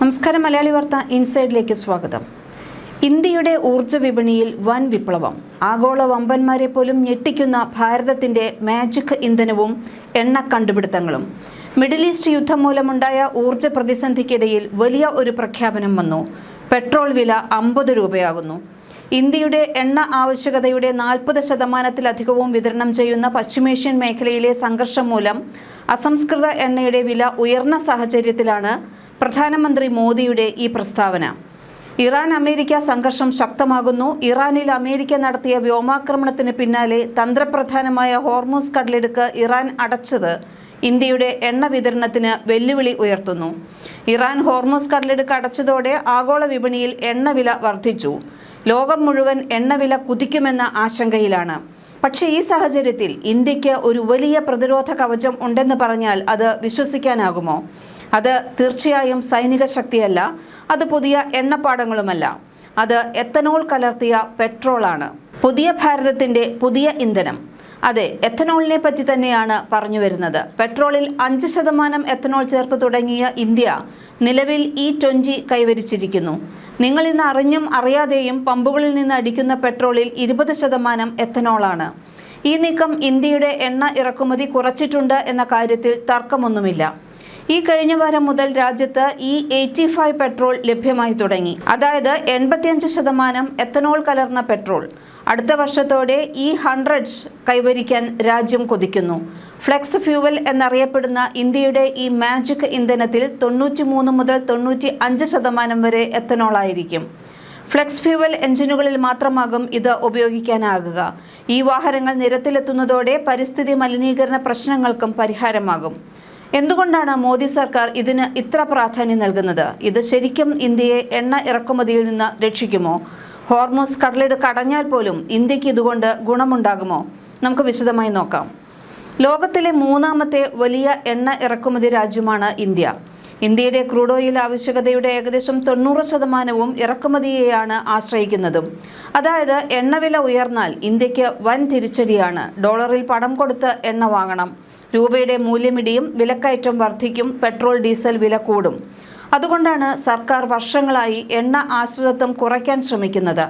നമസ്കാരം. മലയാളി വാർത്ത ഇൻസൈഡിലേക്ക് സ്വാഗതം. ഇന്ത്യയുടെ ഊർജ്ജ വിപണിയിൽ വൻ വിപ്ലവം. ആഗോള വമ്പന്മാരെ പോലും ഞെട്ടിക്കുന്ന ഭാരതത്തിന്റെ മാജിക് ഇന്ധനവും എണ്ണ കണ്ടുപിടുത്തങ്ങളും. മിഡിൽ ഈസ്റ്റ് യുദ്ധം മൂലമുണ്ടായ ഊർജ്ജ പ്രതിസന്ധിക്കിടയിൽ വലിയ ഒരു പ്രഖ്യാപനം വന്നു. പെട്രോൾ വില 50 രൂപയാകുന്നു. ഇന്ത്യയുടെ എണ്ണ ആവശ്യകതയുടെ 40% വിതരണം ചെയ്യുന്ന പശ്ചിമേഷ്യൻ മേഖലയിലെ സംഘർഷം മൂലം അസംസ്കൃത എണ്ണയുടെ വില ഉയർന്ന സാഹചര്യത്തിലാണ് പ്രധാനമന്ത്രി മോദിയുടെ ഈ പ്രസ്താവന. ഇറാൻ അമേരിക്ക സംഘർഷം ശക്തമാകുന്നു. ഇറാനിൽ അമേരിക്ക നടത്തിയ വ്യോമാക്രമണത്തിന് പിന്നാലെ തന്ത്രപ്രധാനമായ ഹോർമൂസ് കടലിടുക്ക് ഇറാൻ അടച്ചത് ഇന്ത്യയുടെ എണ്ണ വിതരണത്തിന് വെല്ലുവിളി ഉയർത്തുന്നു. ഇറാൻ ഹോർമൂസ് കടലിടുക്ക് അടച്ചതോടെ ആഗോള വിപണിയിൽ എണ്ണവില വർദ്ധിച്ചു. ലോകം മുഴുവൻ എണ്ണവില കുതിക്കുമെന്ന ആശങ്കയിലാണ്. പക്ഷേ ഈ സാഹചര്യത്തിൽ ഇന്ത്യക്ക് ഒരു വലിയ പ്രതിരോധ കവചം ഉണ്ടെന്ന് പറഞ്ഞാൽ അത് വിശ്വസിക്കാനാകുമോ? അത് തീർച്ചയായും സൈനിക ശക്തിയല്ല, അത് പുതിയ എണ്ണപ്പാടങ്ങളുമല്ല, അത് എത്തനോൾ കലർത്തിയ പെട്രോളാണ്. പുതിയ ഭാരതത്തിൻ്റെ പുതിയ ഇന്ധനം. അതെ, എത്തനോളിനെ പറ്റി തന്നെയാണ് പറഞ്ഞു വരുന്നത്. പെട്രോളിൽ 5% എത്തനോൾ ചേർത്ത് തുടങ്ങിയ ഇന്ത്യ നിലവിൽ E20 കൈവരിച്ചിരിക്കുന്നു. നിങ്ങൾ ഇന്ന് അറിഞ്ഞും അറിയാതെയും പമ്പുകളിൽ നിന്ന് അടിക്കുന്ന പെട്രോളിൽ 20% എത്തനോളാണ്. ഈ നീക്കം ഇന്ത്യയുടെ എണ്ണ ഇറക്കുമതി കുറച്ചിട്ടുണ്ട് എന്ന കാര്യത്തിൽ തർക്കമൊന്നുമില്ല. ഈ കഴിഞ്ഞ വാരം മുതൽ രാജ്യത്ത് E85 പെട്രോൾ ലഭ്യമായി തുടങ്ങി. അതായത് 85% എത്തനോൾ കലർന്ന പെട്രോൾ. അടുത്ത വർഷത്തോടെ E100 കൈവരിക്കാൻ രാജ്യം കൊതിക്കുന്നു. ഫ്ലെക്സ് ഫ്യൂവൽ എന്നറിയപ്പെടുന്ന ഇന്ത്യയുടെ ഈ മാജിക് ഇന്ധനത്തിൽ 93 മുതൽ 95% വരെ എത്തനോളായിരിക്കും. ഫ്ലെക്സ് ഫ്യൂവൽ എഞ്ചിനുകളിൽ മാത്രമാകും ഇത് ഉപയോഗിക്കാനാകുക. ഈ വാഹനങ്ങൾ നിരത്തിലെത്തുന്നതോടെ പരിസ്ഥിതി മലിനീകരണ പ്രശ്നങ്ങൾക്കും പരിഹാരമാകും. എന്തുകൊണ്ടാണ് മോദി സർക്കാർ ഇതിന് ഇത്ര പ്രാധാന്യം നൽകുന്നത്? ഇത് ശരിക്കും ഇന്ത്യയെ എണ്ണ ഇറക്കുമതിയിൽ നിന്ന് രക്ഷിക്കുമോ? ഹോർമൂസ് കടലിടുക്ക് അടഞ്ഞാൽ പോലും ഇന്ത്യക്ക് ഇതുകൊണ്ട് ഗുണമുണ്ടാകുമോ? നമുക്ക് വിശദമായി നോക്കാം. ലോകത്തിലെ 3ാമത്തെ വലിയ എണ്ണ ഇറക്കുമതി രാജ്യമാണ് ഇന്ത്യ. ഇന്ത്യയുടെ ക്രൂഡ് ഓയിൽ ആവശ്യകതയുടെ ഏകദേശം 90% ഇറക്കുമതിയെയാണ് ആശ്രയിക്കുന്നതും. അതായത് എണ്ണവില ഉയർന്നാൽ ഇന്ത്യക്ക് വൻ തിരിച്ചടിയാണ്. ഡോളറിൽ പണം കൊടുത്ത് എണ്ണ വാങ്ങണം. രൂപയുടെ മൂല്യമിടിയും, വിലക്കയറ്റം വർദ്ധിക്കും, പെട്രോൾ ഡീസൽ വില കൂടും. അതുകൊണ്ടാണ് സർക്കാർ വർഷങ്ങളായി എണ്ണ ആശ്രിതത്വം കുറയ്ക്കാൻ ശ്രമിക്കുന്നത്.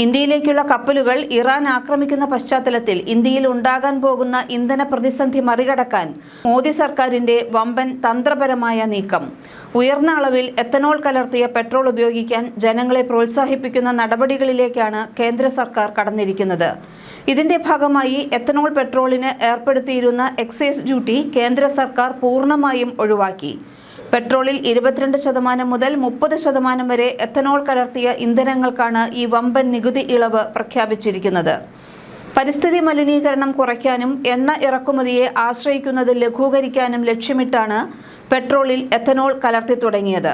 ഇന്ത്യയിലേക്കുള്ള കപ്പലുകൾ ഇറാൻ ആക്രമിക്കുന്ന പശ്ചാത്തലത്തിൽ ഇന്ത്യയിൽ ഉണ്ടാകാൻ പോകുന്ന ഇന്ധന പ്രതിസന്ധി മറികടക്കാൻ മോദി സർക്കാരിൻ്റെ വമ്പൻ തന്ത്രപരമായ നീക്കം. ഉയർന്ന അളവിൽ എത്തനോൾ കലർത്തിയ പെട്രോൾ ഉപയോഗിക്കാൻ ജനങ്ങളെ പ്രോത്സാഹിപ്പിക്കുന്ന നടപടികളിലേക്കാണ് കേന്ദ്ര സർക്കാർ കടന്നിരിക്കുന്നത്. ഇതിന്റെ ഭാഗമായി എത്തനോൾ പെട്രോളിന് ഏർപ്പെടുത്തിയിരുന്ന എക്സൈസ് ഡ്യൂട്ടി കേന്ദ്ര സർക്കാർ പൂർണ്ണമായും ഒഴിവാക്കി. പെട്രോളിൽ 22% മുതൽ 30% വരെ എത്തനോൾ കലർത്തിയ ഇന്ധനങ്ങൾക്കാണ് ഈ വമ്പൻ നികുതി ഇളവ് പ്രഖ്യാപിച്ചിരിക്കുന്നത്. പരിസ്ഥിതി മലിനീകരണം കുറയ്ക്കാനും എണ്ണ ഇറക്കുമതിയെ ആശ്രയിക്കുന്നത് ലഘൂകരിക്കാനും ലക്ഷ്യമിട്ടാണ് പെട്രോളിൽ എത്തനോൾ കലർത്തി തുടങ്ങിയത്.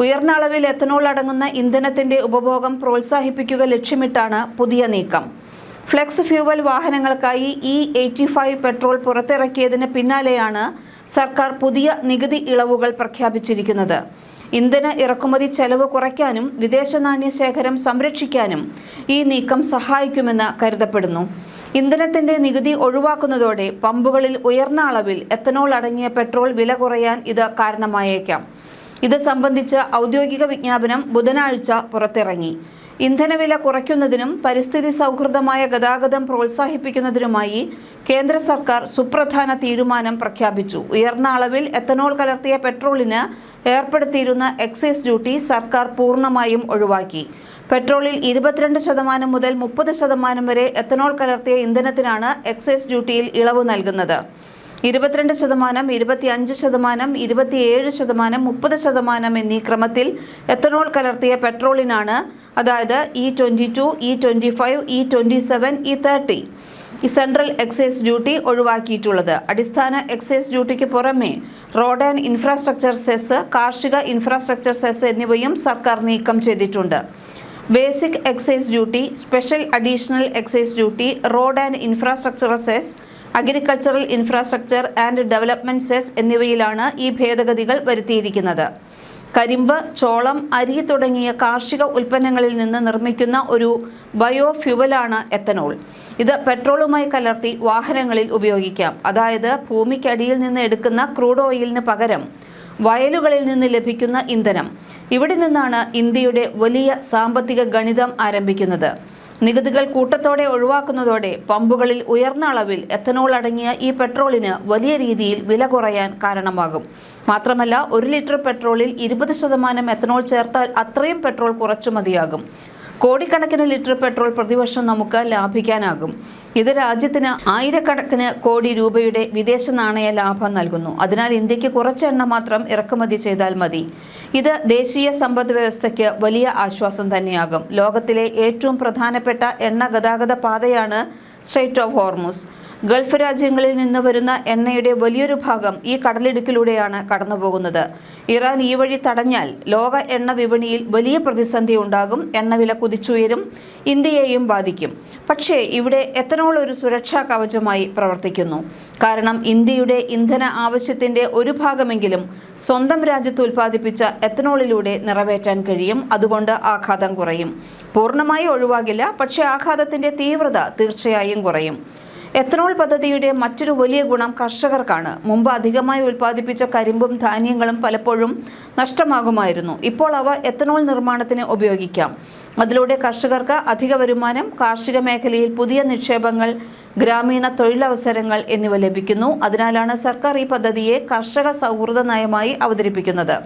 ഉയർന്ന അളവിൽ എത്തനോൾ അടങ്ങുന്ന ഇന്ധനത്തിന്റെ ഉപഭോഗം പ്രോത്സാഹിപ്പിക്കുക ലക്ഷ്യമിട്ടാണ് പുതിയ നീക്കം. ഫ്ലെക്സ് ഫ്യൂവൽ വാഹനങ്ങൾക്കായി E85 പെട്രോൾ പുറത്തിറക്കിയതിന് പിന്നാലെയാണ് സർക്കാർ പുതിയ നികുതി ഇളവുകൾ പ്രഖ്യാപിച്ചിരിക്കുന്നത്. ഇന്ധന ഇറക്കുമതി ചെലവ് കുറയ്ക്കാനും വിദേശ നാണ്യ ശേഖരം സംരക്ഷിക്കാനും ഈ നീക്കം സഹായിക്കുമെന്ന് കരുതപ്പെടുന്നു. ഇന്ധനത്തിന്റെ നികുതി ഒഴിവാക്കുന്നതോടെ പമ്പുകളിൽ ഉയർന്ന അളവിൽ എത്തനോൾ അടങ്ങിയ പെട്രോൾ വില കുറയാൻ ഇത് കാരണമായേക്കാം. ഇത് സംബന്ധിച്ച് ഔദ്യോഗിക വിജ്ഞാപനം ബുധനാഴ്ച പുറത്തിറങ്ങി. ഇന്ധനവില കുറയ്ക്കുന്നതിനും പരിസ്ഥിതി സൗഹൃദമായ ഗതാഗതം പ്രോത്സാഹിപ്പിക്കുന്നതിനുമായി കേന്ദ്ര സർക്കാർ സുപ്രധാന തീരുമാനം പ്രഖ്യാപിച്ചു. ഉയർന്ന അളവിൽ എത്തനോൾ കലർത്തിയ പെട്രോളിന് ഏർപ്പെടുത്തിയിരുന്ന എക്സൈസ് ഡ്യൂട്ടി സർക്കാർ പൂർണ്ണമായും ഒഴിവാക്കി. പെട്രോളിൽ 22% മുതൽ 30% വരെ എത്തനോൾ കലർത്തിയ ഇന്ധനത്തിനാണ് എക്സൈസ് ഡ്യൂട്ടിയിൽ ഇളവ് നൽകുന്നത്. 22%, 25%, 27%, 30% എന്നീ ക്രമത്തിൽ എത്തനോൾ കലർത്തിയ പെട്രോളിനാണ്, അതായത് E22, E25, E27, E30 ഈ സെൻട്രൽ എക്സൈസ് ഡ്യൂട്ടി ഒഴിവാക്കിയിട്ടുള്ളത്. അടിസ്ഥാന എക്സൈസ് ഡ്യൂട്ടിക്ക് പുറമെ റോഡ് ആൻഡ് ഇൻഫ്രാസ്ട്രക്ചർ സെസ്, കാർഷിക ഇൻഫ്രാസ്ട്രക്ചർ സെസ് എന്നിവയും സർക്കാർ നീക്കം ചെയ്തിട്ടുണ്ട്. Basic excise duty, special additional excise duty, road and infrastructure cess, agricultural infrastructure and development cess എന്നിവയിലാണ് ഈ ഭേദഗതികൾ വരുത്തിയിരിക്കുന്നത്. കരിമ്പ്, ചോളം, അരി തുടങ്ങിയ കാർഷിക ഉൽപ്പന്നങ്ങളിൽ നിന്ന് നിർമ്മിക്കുന്ന ഒരു ബയോ ഫ്യൂവലാണ് എത്തനോൾ. ഇത് പെട്രോളുമായി കലർത്തി വാഹനങ്ങളിൽ ഉപയോഗിക്കാം. അതായത് ഭൂമിക്കടിയിൽ നിന്ന് എടുക്കുന്ന ക്രൂഡ് ഓയിലിന് പകരം വയലുകളിൽ നിന്ന് ലഭിക്കുന്ന ഇന്ധനം. ഇവിടെ നിന്നാണ് ഇന്ത്യയുടെ വലിയ സാമ്പത്തിക ഗണിതം ആരംഭിക്കുന്നത്. നികുതികൾ കൂട്ടത്തോടെ ഒഴിവാക്കുന്നതോടെ പമ്പുകളിൽ ഉയർന്ന അളവിൽ എത്തനോൾ അടങ്ങിയ ഈ പെട്രോളിന് വലിയ രീതിയിൽ വില കുറയാൻ കാരണമാകും. മാത്രമല്ല, 1 ലിറ്റർ പെട്രോളിൽ 20% എത്തനോൾ ചേർത്താൽ അത്രയും പെട്രോൾ കുറച്ചു മതിയാകും. കോടിക്കണക്കിന് ലിറ്റർ പെട്രോൾ പ്രതിവർഷം നമുക്ക് ലാഭിക്കാനാകും. ഇത് രാജ്യത്തിന് ആയിരക്കണക്കിന് കോടി രൂപയുടെ വിദേശ നാണയ ലാഭം നൽകുന്നു. അതിനാൽ ഇന്ത്യക്ക് കുറച്ച് എണ്ണ മാത്രം ഇറക്കുമതി ചെയ്താൽ മതി. ഇത് ദേശീയ സമ്പദ് വ്യവസ്ഥയ്ക്ക് വലിയ ആശ്വാസം തന്നെയാകും. ലോകത്തിലെ ഏറ്റവും പ്രധാനപ്പെട്ട എണ്ണ ഗതാഗത പാതയാണ് സ്ട്രെയ്റ്റ് ഓഫ് ഹോർമുസ്. ഗൾഫ് രാജ്യങ്ങളിൽ നിന്ന് വരുന്ന എണ്ണയുടെ വലിയൊരു ഭാഗം ഈ കടലിടുക്കിലൂടെയാണ് കടന്നുപോകുന്നത്. ഇറാൻ ഈ വഴി തടഞ്ഞാൽ ലോക എണ്ണ വിപണിയിൽ വലിയ പ്രതിസന്ധി ഉണ്ടാകും. എണ്ണവില കുതിച്ചുയരും, ഇന്ത്യയെയും ബാധിക്കും. പക്ഷേ ഇവിടെ എത്തനോൾ ഒരു സുരക്ഷാ കവചമായി പ്രവർത്തിക്കുന്നു. കാരണം ഇന്ത്യയുടെ ഇന്ധന ആവശ്യത്തിൻ്റെ ഒരു ഭാഗമെങ്കിലും സ്വന്തം രാജ്യത്ത് ഉൽപ്പാദിപ്പിച്ച എത്തനോളിലൂടെ നിറവേറ്റാൻ കഴിയും. അതുകൊണ്ട് ആഘാതം കുറയും. പൂർണ്ണമായി ഒഴിവാകില്ല, പക്ഷേ ആഘാതത്തിൻ്റെ തീവ്രത തീർച്ചയായും കുറയും. എത്തനോൾ പദ്ധതിയുടെ മറ്റൊരു വലിയ ഗുണം കർഷകർക്കാണ്. മുമ്പ് അധികമായി ഉൽപ്പാദിപ്പിച്ച കരിമ്പും ധാന്യങ്ങളും പലപ്പോഴും നഷ്ടമാകുമായിരുന്നു. ഇപ്പോൾ അവ എത്തനോൾ നിർമ്മാണത്തിന് ഉപയോഗിക്കാം. അതിലൂടെ കർഷകർക്ക് അധിക വരുമാനം, കാർഷിക മേഖലയിൽ പുതിയ നിക്ഷേപങ്ങൾ, ഗ്രാമീണ തൊഴിലവസരങ്ങൾ എന്നിവ ലഭിക്കുന്നു. അതിനാലാണ് സർക്കാർ ഈ പദ്ധതിയെ കർഷക സൗഹൃദ നയമായി അവതരിപ്പിക്കുന്നത്.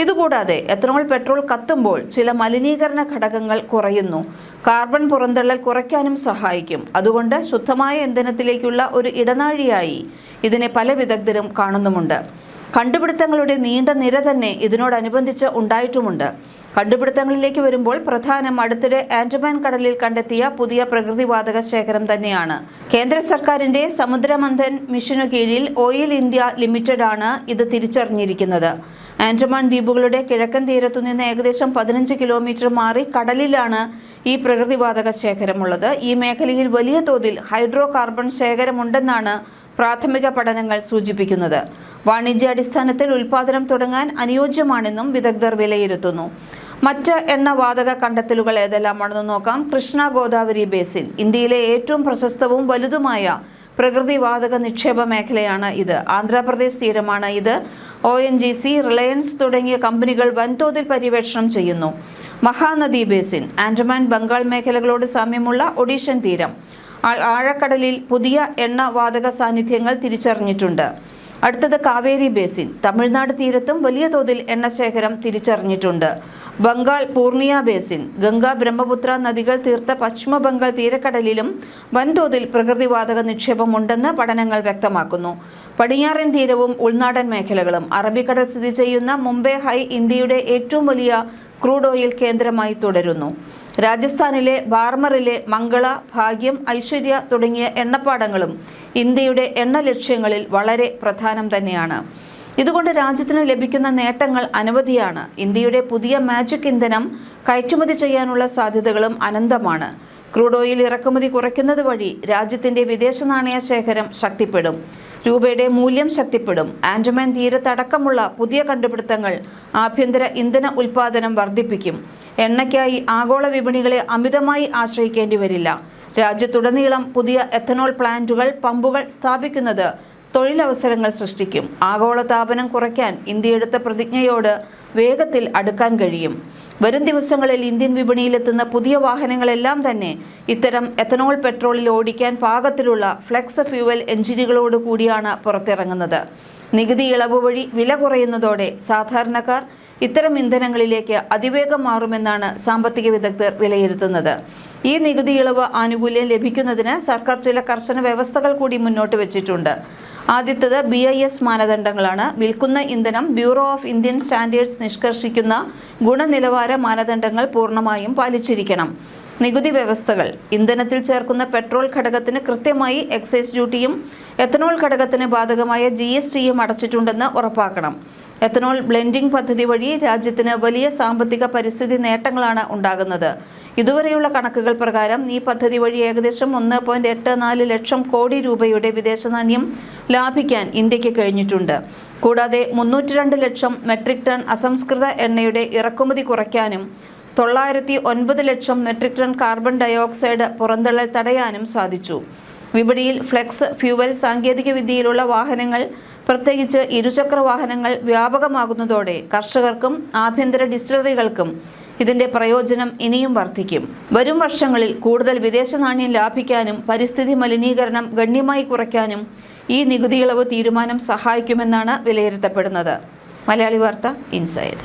ഇതുകൂടാതെ എത്തനോൾ പെട്രോൾ കത്തുമ്പോൾ ചില മലിനീകരണ ഘടകങ്ങൾ കുറയുന്നു. കാർബൺ പുറന്തള്ളൽ കുറയ്ക്കാനും സഹായിക്കും. അതുകൊണ്ട് ശുദ്ധമായ ഇന്ധനത്തിലേക്കുള്ള ഒരു ഇടനാഴിയായി ഇതിനെ പല വിദഗ്ധരും കാണുന്നുമുണ്ട്. കണ്ടുപിടുത്തങ്ങളുടെ നീണ്ട നിര തന്നെ ഇതിനോടനുബന്ധിച്ച് ഉണ്ടായിട്ടുമുണ്ട്. കണ്ടുപിടുത്തങ്ങളിലേക്ക് വരുമ്പോൾ പ്രധാനം അടുത്തിടെ ആൻഡമാൻ കടലിൽ കണ്ടെത്തിയ പുതിയ പ്രകൃതിവാതക ശേഖരം തന്നെയാണ്. കേന്ദ്ര സർക്കാരിൻ്റെ സമുദ്രമന്ഥൻ മിഷനു കീഴിൽ ഓയിൽ ഇന്ത്യ ലിമിറ്റഡ് ആണ് ഇത് തിരിച്ചറിഞ്ഞിരിക്കുന്നത്. ആൻഡമാൻ ദ്വീപുകളുടെ കിഴക്കൻ തീരത്തുനിന്ന് ഏകദേശം 15 കിലോമീറ്റർ മാറി കടലിലാണ് ഈ പ്രകൃതിവാതക ശേഖരമുള്ളത്. ഈ മേഖലയിൽ വലിയ തോതിൽ ഹൈഡ്രോ കാർബൺ ശേഖരമുണ്ടെന്നാണ് പ്രാഥമിക പഠനങ്ങൾ സൂചിപ്പിക്കുന്നത്. വാണിജ്യാടിസ്ഥാനത്തിൽ ഉൽപ്പാദനം തുടങ്ങാൻ അനുയോജ്യമാണെന്നും വിദഗ്ധർ വിലയിരുത്തുന്നു. മറ്റ് എണ്ണവാതക കണ്ടെത്തലുകൾ ഏതെല്ലാമാണെന്ന് നോക്കാം. കൃഷ്ണ ഗോദാവരി ബേസിൻ ഇന്ത്യയിലെ ഏറ്റവും പ്രശസ്തവും വലുതുമായ പ്രകൃതിവാതക നിക്ഷേപ മേഖലയാണ് ഇത്. ആന്ധ്രാപ്രദേശ് തീരമാണ് ഇത്. ONGC, റിലയൻസ് തുടങ്ങിയ കമ്പനികൾ വൻതോതിൽ പര്യവേക്ഷണം ചെയ്യുന്നു. മഹാനദി ബേസിൻ ആൻഡമാൻ ബംഗാൾ മേഖലകളോട് സാമ്യമുള്ള ഒഡീഷൻ തീരം. ആഴക്കടലിൽ പുതിയ എണ്ണവാതക സാന്നിധ്യങ്ങൾ തിരിച്ചറിഞ്ഞിട്ടുണ്ട്. അടുത്തത് കാവേരി ബേസിൻ. തമിഴ്നാട് തീരത്തും വലിയ തോതിൽ എണ്ണശേഖരം തിരിച്ചറിഞ്ഞിട്ടുണ്ട്. ബംഗാൾ പൂർണിയ ബേസിൻ. ഗംഗ, ബ്രഹ്മപുത്ര നദികൾ തീർത്ത പശ്ചിമ ബംഗാൾ തീരക്കടലിലും വൻതോതിൽ പ്രകൃതിവാതക നിക്ഷേപമുണ്ടെന്ന് പഠനങ്ങൾ വ്യക്തമാക്കുന്നു. പടിഞ്ഞാറൻ തീരവും ഉൾനാടൻ മേഖലകളും. അറബിക്കടൽ സ്ഥിതി ചെയ്യുന്ന മുംബൈ ഹൈ ഇന്ത്യയുടെ ഏറ്റവും വലിയ ക്രൂഡ് ഓയിൽ കേന്ദ്രമായി തുടരുന്നു. രാജസ്ഥാനിലെ ബാർമറിലെ മംഗള, ഭാഗ്യം, ഐശ്വര്യ തുടങ്ങിയ എണ്ണപ്പാടങ്ങളും ഇന്ത്യയുടെ എണ്ണ ലക്ഷ്യങ്ങളിൽ വളരെ പ്രധാനം തന്നെയാണ്. ഇതുകൊണ്ട് രാജ്യത്തിന് ലഭിക്കുന്ന നേട്ടങ്ങൾ അനവധിയാണ്. ഇന്ത്യയുടെ പുതിയ മാജിക് ഇന്ധനം കയറ്റുമതി ചെയ്യാനുള്ള സാധ്യതകളും അനന്തമാണ്. ക്രൂഡ് ഓയിൽ ഇറക്കുമതി കുറയ്ക്കുന്നത് വഴി രാജ്യത്തിൻ്റെ വിദേശ നാണയ ശേഖരം ശക്തിപ്പെടും. രൂപയുടെ മൂല്യം ശക്തിപ്പെടും. ആൻഡമാൻ തീരത്തടക്കമുള്ള പുതിയ കണ്ടുപിടുത്തങ്ങൾ ആഭ്യന്തര ഇന്ധന ഉൽപ്പാദനം വർദ്ധിപ്പിക്കും. എണ്ണയ്ക്കായി ആഗോള വിപണികളെ അമിതമായി ആശ്രയിക്കേണ്ടി വരില്ല. രാജ്യത്തുടനീളം പുതിയ എത്തനോൾ പ്ലാന്റുകൾ, പമ്പുകൾ സ്ഥാപിക്കുന്നത് തൊഴിലവസരങ്ങൾ സൃഷ്ടിക്കും. ആഗോളതാപനം കുറയ്ക്കാൻ ഇന്ത്യ എടുത്ത പ്രതിജ്ഞയോട് വേഗത്തിൽ അടുക്കാൻ കഴിയും. വരും ദിവസങ്ങളിൽ ഇന്ത്യൻ വിപണിയിലെത്തുന്ന പുതിയ വാഹനങ്ങളെല്ലാം തന്നെ ഇത്തരം എത്തനോൾ പെട്രോളിൽ ഓടിക്കാൻ പാകത്തിലുള്ള ഫ്ലെക്സ് ഫ്യൂവൽ എഞ്ചിനുകളോട് കൂടിയാണ് പുറത്തിറങ്ങുന്നത്. നികുതി ഇളവ് വഴി വില കുറയുന്നതോടെ സാധാരണക്കാർ ഇത്തരം ഇന്ധനങ്ങളിലേക്ക് അതിവേഗം മാറുമെന്നാണ് സാമ്പത്തിക വിദഗ്ധർ വിലയിരുത്തുന്നത്. ഈ നികുതി ഇളവ് ആനുകൂല്യം ലഭിക്കുന്നതിന് സർക്കാർ ചില കർശന വ്യവസ്ഥകൾ കൂടി മുന്നോട്ട് വെച്ചിട്ടുണ്ട്. ആദ്യത്തേത് BIS മാനദണ്ഡങ്ങളാണ്. വിൽക്കുന്ന ഇന്ധനം ബ്യൂറോ ഓഫ് ഇന്ത്യൻ സ്റ്റാൻഡേർഡ്സ് നിഷ്കർഷിക്കുന്ന ഗുണനിലവാര മാനദണ്ഡങ്ങൾ പൂർണ്ണമായും പാലിച്ചിരിക്കണം. നികുതി വ്യവസ്ഥകൾ. ഇന്ധനത്തിൽ ചേർക്കുന്ന പെട്രോൾ ഘടകത്തിന് കൃത്യമായി എക്സൈസ് ഡ്യൂട്ടിയും എത്തനോൾ ഘടകത്തിന് ബാധകമായ GSTയും അടച്ചിട്ടുണ്ടെന്ന് ഉറപ്പാക്കണം. എത്തനോൾ ബ്ലെൻഡിംഗ് പദ്ധതി വഴി രാജ്യത്തിന് വലിയ സാമ്പത്തിക പരിസ്ഥിതി നേട്ടങ്ങളാണ് ഉണ്ടാകുന്നത്. ഇതുവരെയുള്ള കണക്കുകൾ പ്രകാരം ഈ പദ്ധതി വഴി ഏകദേശം 1.84 ലക്ഷം കോടി രൂപയുടെ വിദേശ നാണ്യം ലാഭിക്കാൻ ഇന്ത്യക്ക് കഴിഞ്ഞിട്ടുണ്ട്. കൂടാതെ 302 ലക്ഷം മെട്രിക് ടൺ അസംസ്കൃത എണ്ണയുടെ ഇറക്കുമതി കുറയ്ക്കാനും 909 ലക്ഷം മെട്രിക് ടൺ കാർബൺ ഡയോക്സൈഡ് പുറന്തള്ളൽ തടയാനും സാധിച്ചു. വിപണിയിൽ ഫ്ലെക്സ് ഫ്യൂവൽ സാങ്കേതിക വിദ്യയിലുള്ള വാഹനങ്ങൾ, പ്രത്യേകിച്ച് ഇരുചക്ര വാഹനങ്ങൾ വ്യാപകമാകുന്നതോടെ കർഷകർക്കും ആഭ്യന്തര ഡിസ്റ്റിലറികൾക്കും ഇതിന്റെ പ്രയോജനം ഇനിയും വർദ്ധിക്കും. വരും വർഷങ്ങളിൽ കൂടുതൽ വിദേശ നാണ്യം ലാഭിക്കാനും പരിസ്ഥിതി മലിനീകരണം ഗണ്യമായി കുറയ്ക്കാനും ഈ നികുതി ഇളവ് തീരുമാനം സഹായിക്കുമെന്നാണ് വിലയിരുത്തപ്പെടുന്നത്. മലയാളി വാർത്ത ഇൻസൈഡ്.